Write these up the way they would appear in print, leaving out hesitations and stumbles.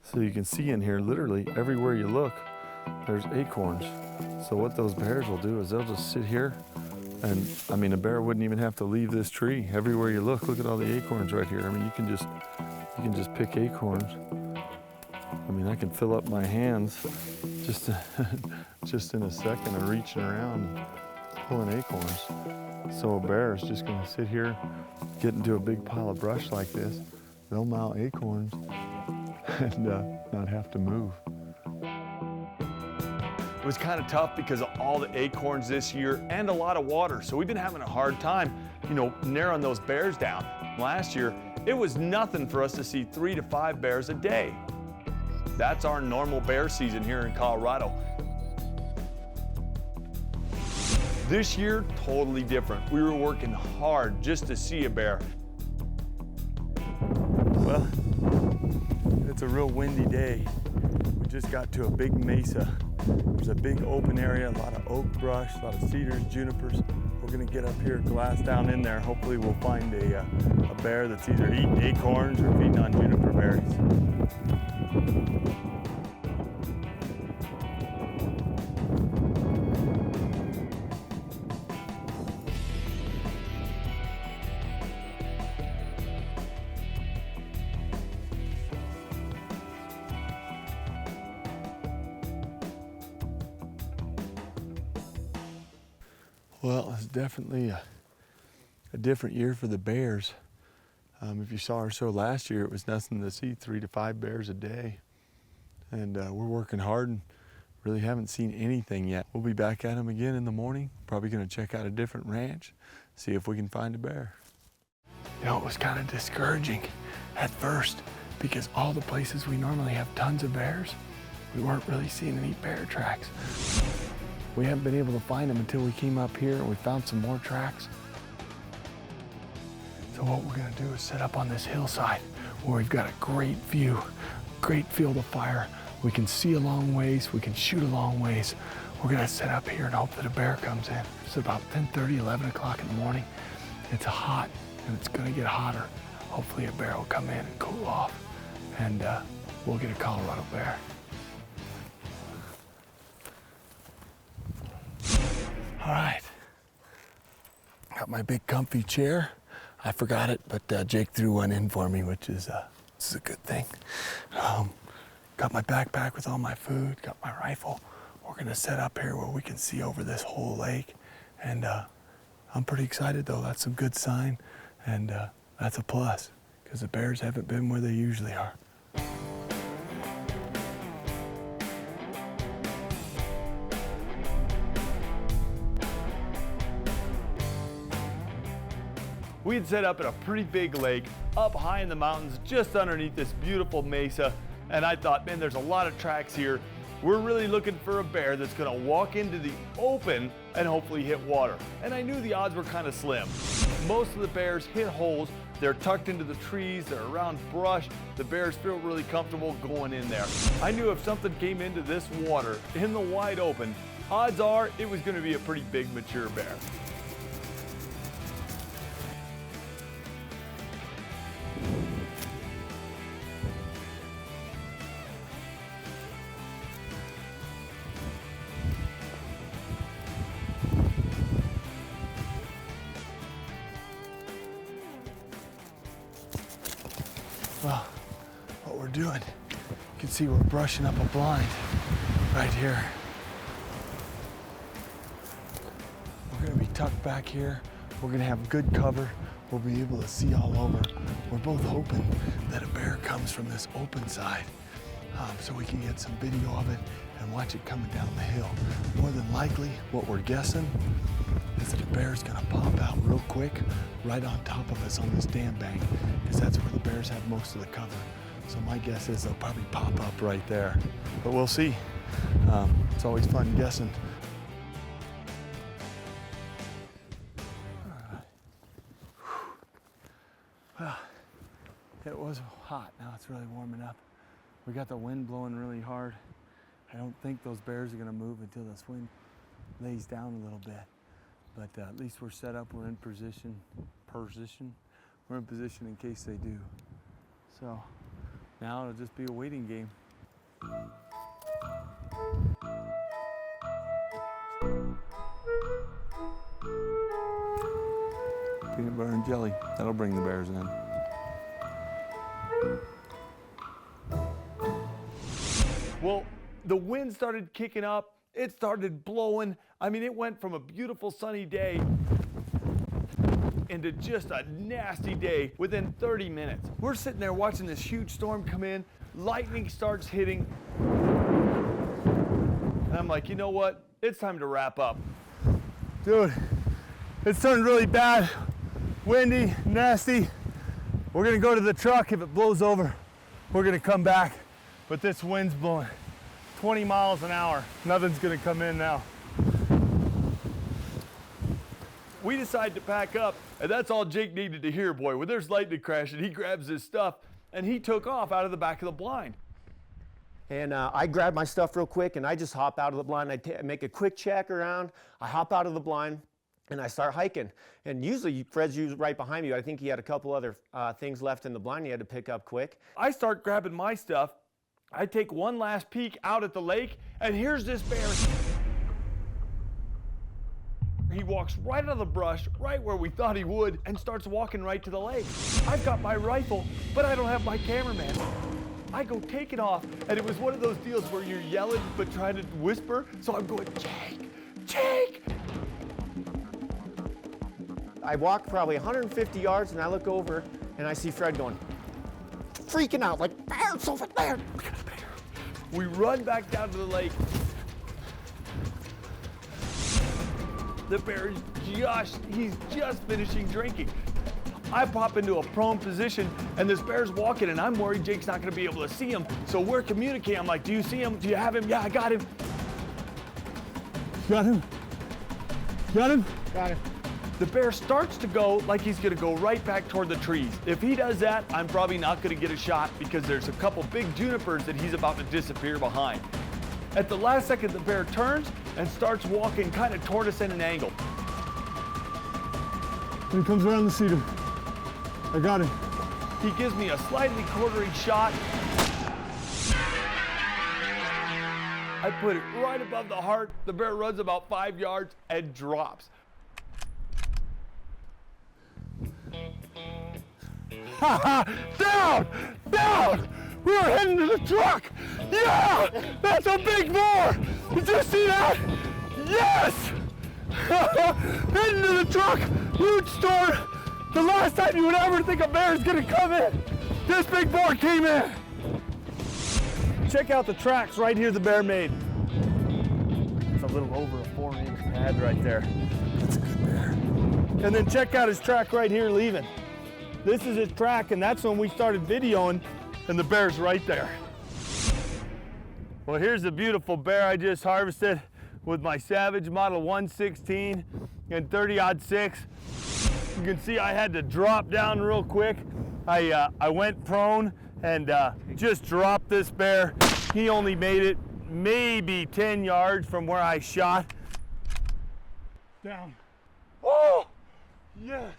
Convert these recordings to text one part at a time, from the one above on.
So you can see in here, literally everywhere you look, there's acorns. So what those bears will do is they'll just sit here, and I mean, a bear wouldn't even have to leave this tree. Everywhere you look at all the acorns right here. I mean, you can just pick acorns. I mean, I can fill up my hands just just in a second of reaching around and pulling acorns. So a bear is just gonna sit here, get into a big pile of brush like this. They'll mount acorns and not have to move. It was kind of tough because of all the acorns this year and a lot of water. So we've been having a hard time, narrowing those bears down. Last year, it was nothing for us to see 3 to 5 bears a day. That's our normal bear season here in Colorado. This year, totally different. We were working hard just to see a bear. Well, it's a real windy day. We just got to a big mesa. There's a big open area, a lot of oak brush, a lot of cedars, junipers. We're gonna get up here, glass down in there. Hopefully we'll find a bear that's either eating acorns or feeding on juniper berries. Well, it's definitely a different year for the bears. If you saw our show last year, it was nothing to see 3 to 5 bears a day. And we're working hard and really haven't seen anything yet. We'll be back at them again in the morning. Probably gonna check out a different ranch, see if we can find a bear. It was kind of discouraging at first because all the places we normally have tons of bears, we weren't really seeing any bear tracks. We haven't been able to find them until we came up here and we found some more tracks. So what we're gonna do is set up on this hillside where we've got a great view, great field of fire. We can see a long ways, we can shoot a long ways. We're gonna set up here and hope that a bear comes in. It's about 10:30, 11 o'clock in the morning. It's hot and it's gonna get hotter. Hopefully a bear will come in and cool off and we'll get a Colorado bear. All right, got my big comfy chair. I forgot it, but Jake threw one in for me, which is this is a good thing. Got my backpack with all my food, got my rifle. We're gonna set up here where we can see over this whole lake. And I'm pretty excited though, that's some good sign. And that's a plus, because the bears haven't been where they usually are. We had set up at a pretty big lake up high in the mountains just underneath this beautiful mesa, and I thought, man, there's a lot of tracks here. We're really looking for a bear that's gonna walk into the open and hopefully hit water. And I knew the odds were kind of slim. Most of the bears hit holes. They're tucked into the trees, they're around brush. The bears feel really comfortable going in there. I knew if something came into this water in the wide open, odds are it was gonna be a pretty big mature bear. Well, what we're doing, you can see we're brushing up a blind right here. We're gonna be tucked back here. We're gonna have good cover. We'll be able to see all over. We're both hoping that a bear comes from this open side so we can get some video of it and watch it coming down the hill. More than likely, what we're guessing is that a bear's gonna pop out real quick right on top of us on this dam bank, because that's where the bears have most of the cover. So my guess is they'll probably pop up right there, but we'll see. It's always fun guessing. Well, it was hot. Now it's really warming up. We got the wind blowing really hard. I don't think those bears are gonna move until this wind lays down a little bit. But at least we're set up, we're in position, position. We're in position in case they do. So now it'll just be a waiting game. Peanut butter and jelly, that'll bring the bears in. Well, the wind started kicking up, it started blowing. I mean, it went from a beautiful sunny day into just a nasty day within 30 minutes. We're sitting there watching this huge storm come in, lightning starts hitting, and I'm like, you know what? It's time to wrap up. Dude, it's turning really bad, windy, nasty. We're gonna go to the truck. If it blows over, we're gonna come back. But this wind's blowing 20 miles an hour. Nothing's gonna come in now. We decided to pack up, and that's all Jake needed to hear, boy. When there's lightning crashing, he grabs his stuff, and he took off out of the back of the blind. And I grab my stuff real quick, and I just hop out of the blind. I make a quick check around. I hop out of the blind, and I start hiking. And usually Fred's usually right behind me. I think he had a couple other things left in the blind he had to pick up quick. I start grabbing my stuff. I take one last peek out at the lake, and here's this bear. He walks right out of the brush, right where we thought he would, and starts walking right to the lake. I've got my rifle, but I don't have my cameraman. I go take it off, and it was one of those deals where you're yelling but trying to whisper, so I'm going, Jake, Jake! I walk probably 150 yards, and I look over, and I see Fred going, freaking out, like, bear's over there. We run back down to the lake. The bear is he's just finishing drinking. I pop into a prone position, and this bear's walking, and I'm worried Jake's not gonna be able to see him. So we're communicating. I'm like, do you see him? Do you have him? Yeah, I got him. Got him? Got him? Got him. The bear starts to go like he's gonna go right back toward the trees. If he does that, I'm probably not gonna get a shot because there's a couple big junipers that he's about to disappear behind. At the last second, the bear turns and starts walking kind of toward us at an angle. And he comes around the cedar. I got him. He gives me a slightly quartering shot. I put it right above the heart. The bear runs about 5 yards and drops. Down! Down! We're heading to the truck! Yeah! That's a big boar! Did you see that? Yes! Heading to the truck! Huge storm! The last time you would ever think a bear is gonna come in, this big boar came in! Check out the tracks right here the bear made. It's a little over a 4-inch pad right there. That's a good bear. And then check out his track right here leaving. This is his track, and that's when we started videoing, and the bear's right there. Well, here's the beautiful bear I just harvested with my Savage Model 116 and 30-06. You can see I had to drop down real quick. I went prone and just dropped this bear. He only made it maybe 10 yards from where I shot. Down. Oh, yes.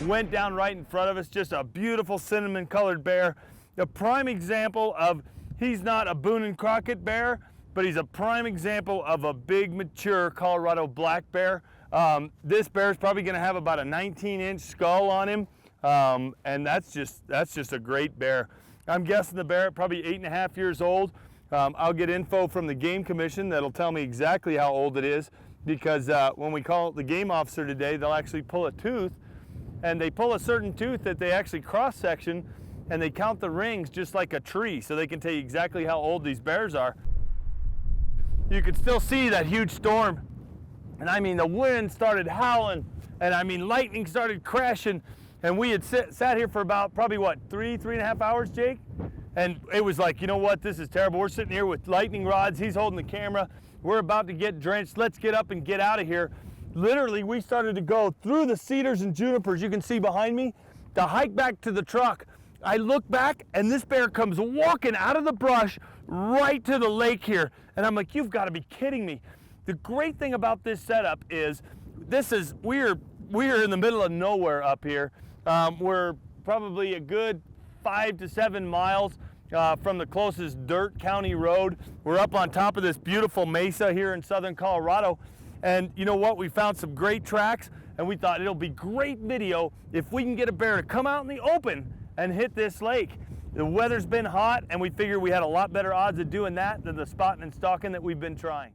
Went down right in front of us, just a beautiful cinnamon colored bear. A prime example of, he's not a Boone and Crockett bear, but he's a prime example of a big mature Colorado black bear. This bear is probably gonna have about a 19-inch skull on him. And that's just a great bear. I'm guessing the bear probably 8.5 years old. I'll get info from the Game Commission that'll tell me exactly how old it is, because when we call the game officer today, they'll actually pull a tooth, and they pull a certain tooth that they actually cross-section, and they count the rings just like a tree, so they can tell you exactly how old these bears are. You can still see that huge storm, and I mean the wind started howling, and I mean lightning started crashing, and we had sat here for about probably what, 3.5 hours, Jake? And it was like, you know what, this is terrible. We're sitting here with lightning rods, he's holding the camera, we're about to get drenched, let's get up and get out of here. Literally, we started to go through the cedars and junipers you can see behind me to hike back to the truck. I look back and this bear comes walking out of the brush right to the lake here. And I'm like, you've got to be kidding me. The great thing about this setup is we're we are in the middle of nowhere up here. We're probably a good 5 to 7 miles from the closest dirt county road. We're up on top of this beautiful mesa here in southern Colorado. And you know what? We found some great tracks, and we thought it'll be great video if we can get a bear to come out in the open and hit this lake. The weather's been hot, and we figured we had a lot better odds of doing that than the spotting and stalking that we've been trying.